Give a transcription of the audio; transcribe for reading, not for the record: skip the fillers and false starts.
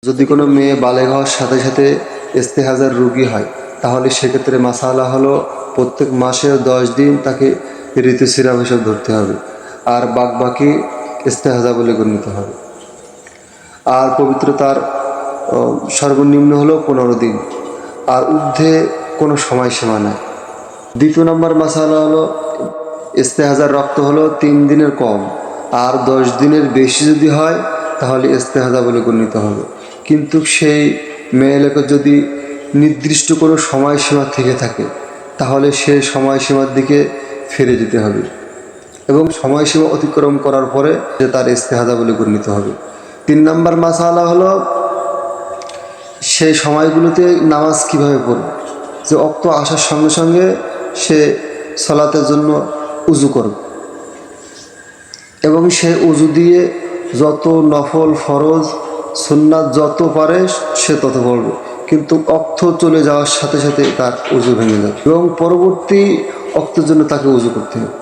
যদি কোনো মেয়ে বালেগ হওয়ার সাথে সাথে ইস্তেহাজার রোগী হয়, তাহলে সেক্ষেত্রে মাসালা হলো প্রত্যেক মাসের 10 দিন তাকে ঋতুস্রাব হিসেবে ধরতে হবে, আর বাকি ইস্তেহাজা বলে গণ্যিত হবে। আর পবিত্রতার সর্বনিম্ন হলো 15 দিন, আর ঊর্ধ্বে কোনো সময়সীমা নাই। দ্বিতীয় নম্বর মাসালা হলো ইস্তেহাজার রক্ত হলো 3 দিনের কম আর 10 দিনের বেশি যদি হয় তাহলে ইস্তেহাজা বলে গণ্যিত হবে। কিন্তু সেই মেয়েকে যদি নির্দিষ্ট কোনো সময়সীমা থেকে থাকে তাহলে সেই সময়সীমার দিকে ফিরে যেতে হবে এবং সময়সীমা অতিক্রম করার পরে যে তার ইস্তেহাজা বলে গণ্যিত হবে। 3 নম্বর মাসালা হলো সেই সময়গুলোতে নামাজ কিভাবে পড়বে। যে ওয়াক্ত আসার সঙ্গে সঙ্গে সে সালাতের জন্য উজু করবে এবং সে উজু দিয়ে যত নফল ফরজ সুন্নাত যত পারে সে তত পড়বে, কিন্তু ওয়াক্ত চলে যাওয়ার সাথে সাথে তার উজু ভেঙে যাবে এবং পরবর্তী ওয়াক্তের জন্য তাকে উজু করতে হবে।